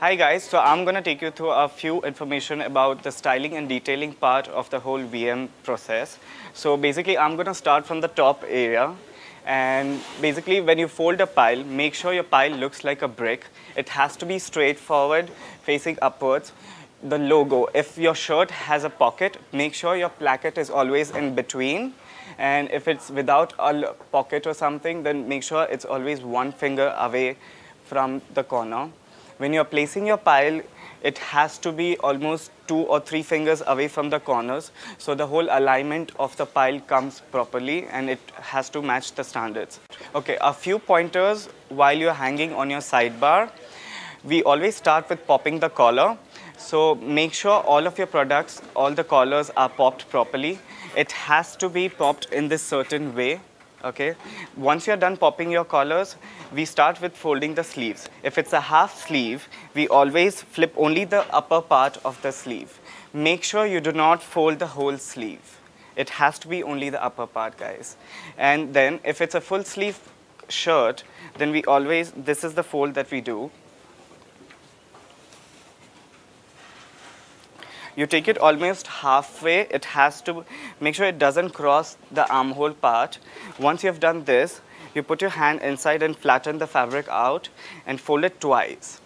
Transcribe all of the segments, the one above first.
Hi guys, so I'm going to take you through a few information about the styling and detailing part of the whole VM process. So basically I'm going to start from the top area, and basically when you fold a pile, make sure your pile looks like a brick. It has to be straightforward, facing upwards. The logo, if your shirt has a pocket, make sure your placket is always in between. And if it's without a pocket or something, then make sure it's always one finger away from the corner. When you're placing your pile, it has to be almost 2 or 3 fingers away from the corners, so the whole alignment of the pile comes properly and it has to match the standards. Okay, a few pointers while you're hanging on your sidebar. We always start with popping the collar. So make sure all of your products, all the collars are popped properly. It has to be popped in this certain way. Okay. Once you're done popping your collars, we start with folding the sleeves. If it's a half sleeve, we always flip only the upper part of the sleeve. Make sure you do not fold the whole sleeve. It has to be only the upper part, guys. And then if it's a full sleeve shirt, then we always, this is the fold that we do. You take it almost halfway. It has to make sure it doesn't cross the armhole part. Once you've done this, you put your hand inside and flatten the fabric out and fold it twice.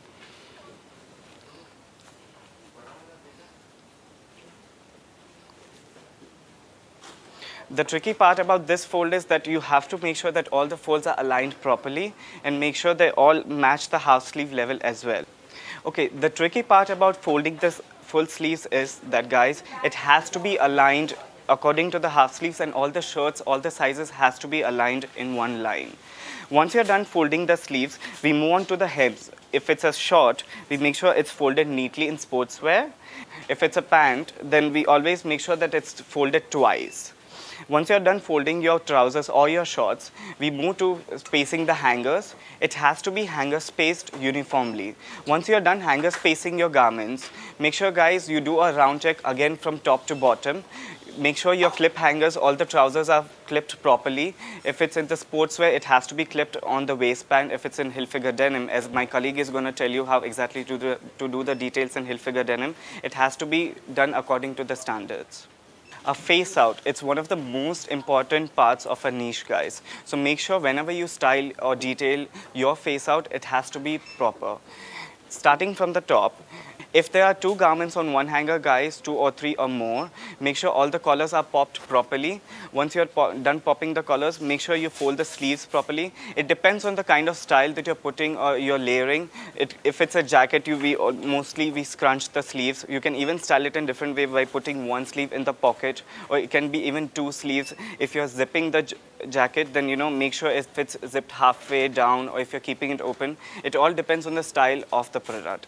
The tricky part about this fold is that you have to make sure that all the folds are aligned properly and make sure they all match the half sleeve level as well. Okay, the tricky part about folding this full sleeves is that, guys, it has to be aligned according to the half sleeves, and all the shirts, all the sizes has to be aligned in one line. Once you're done folding the sleeves, we move on to the hems. If it's a short, we make sure it's folded neatly in sportswear. If it's a pant, then we always make sure that it's folded twice. Once you're done folding your trousers or your shorts, we move to spacing the hangers. It has to be hanger spaced uniformly. Once you're done hanger spacing your garments, make sure, guys, you do a round check again from top to bottom. Make sure your clip hangers, all the trousers are clipped properly. If it's in the sportswear, it has to be clipped on the waistband. If it's in Hilfiger denim, as my colleague is going to tell you how exactly to do the details in Hilfiger denim, it has to be done according to the standards. A face out, it's one of the most important parts of a niche, guys. So make sure whenever you style or detail your face out, it has to be proper. Starting from the top, if there are 2 garments on one hanger, guys, 2 or 3 or more, make sure all the collars are popped properly. Once you're done popping the collars, make sure you fold the sleeves properly. It depends on the kind of style that you're putting or you're layering. If it's a jacket, mostly we scrunch the sleeves. You can even style it in different way by putting one sleeve in the pocket, or it can be even 2 sleeves. If you're zipping the jacket, then make sure if it's zipped halfway down or if you're keeping it open. It all depends on the style of the product.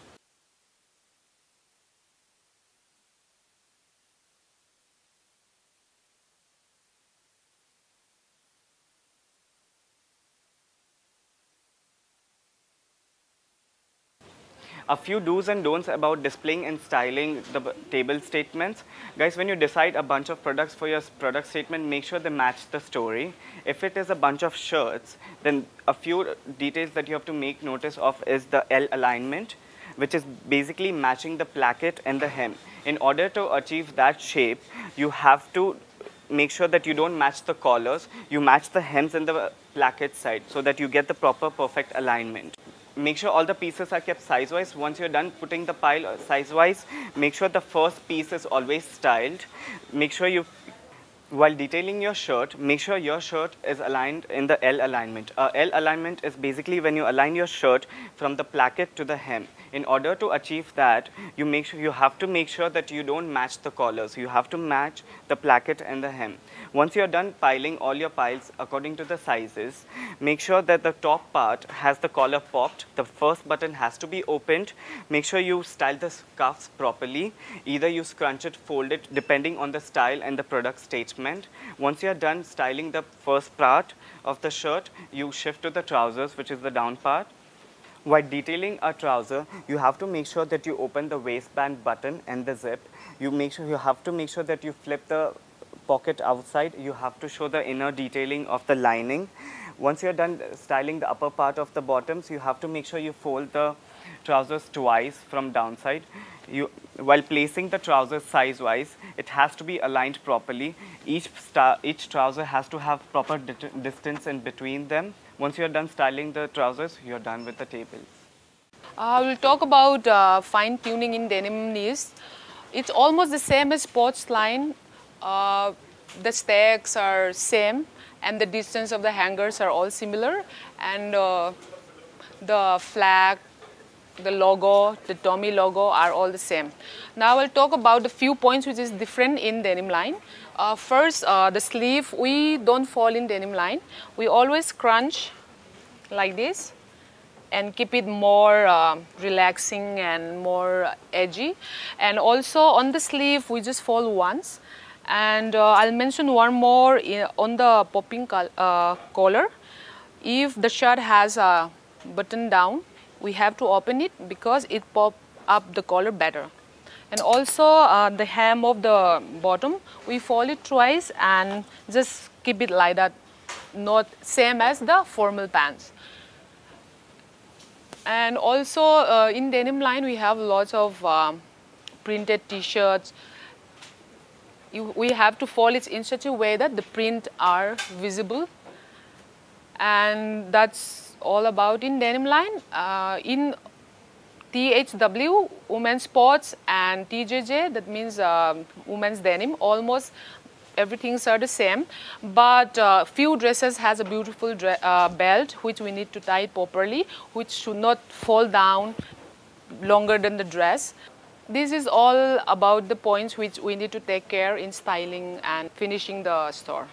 A few do's and don'ts about displaying and styling the table statements. Guys, when you decide a bunch of products for your product statement, make sure they match the story. If it is a bunch of shirts, then a few details that you have to make notice of is the L alignment, which is basically matching the placket and the hem. In order to achieve that shape, you have to make sure that you don't match the collars, you match the hems and the placket side so that you get the proper perfect alignment. Make sure all the pieces are kept size-wise. Once you're done putting the pile size-wise, make sure the first piece is always styled. Make sure while detailing your shirt, make sure your shirt is aligned in the L alignment. L alignment is basically when you align your shirt from the placket to the hem. In order to achieve that, you have to make sure that you don't match the collars. You have to match the placket and the hem. Once you're done piling all your piles according to the sizes, make sure that the top part has the collar popped. The first button has to be opened. Make sure you style the cuffs properly. Either you scrunch it, fold it, depending on the style and the product statement. Once you're done styling the first part of the shirt, you shift to the trousers, which is the down part. While detailing a trouser, you have to make sure that you open the waistband button and the zip. You have to make sure that you flip the pocket outside. You have to show the inner detailing of the lining. Once you're done styling the upper part of the bottoms, you have to make sure you fold the trousers twice from downside. While placing the trousers size-wise, it has to be aligned properly. Each trouser has to have proper distance in between them. Once you're done styling the trousers, you're done with the tables. We'll talk about fine tuning in denim knees. It's almost the same as sports line. The stacks are same and the distance of the hangers are all similar, and the flag, the logo, the Tommy logo are all the same. Now I'll talk about a few points which is different in denim line. First, the sleeve, we don't fall in denim line. We always crunch like this and keep it more relaxing and more edgy. And also on the sleeve, we just fold once. And I'll mention one more on the popping collar. If the shirt has a button down, we have to open it because it pops up the collar better. And also the hem of the bottom, we fold it twice and just keep it like that, not same as the formal pants. And also in denim line, we have lots of printed t-shirts. We have to fold it in such a way that the print are visible. And that's all about in denim line. In THW, women's sports, and TJJ, that means women's denim, almost everything are the same. But few dresses has a beautiful belt which we need to tie it properly, which should not fall down longer than the dress. This is all about the points which we need to take care in styling and finishing the store.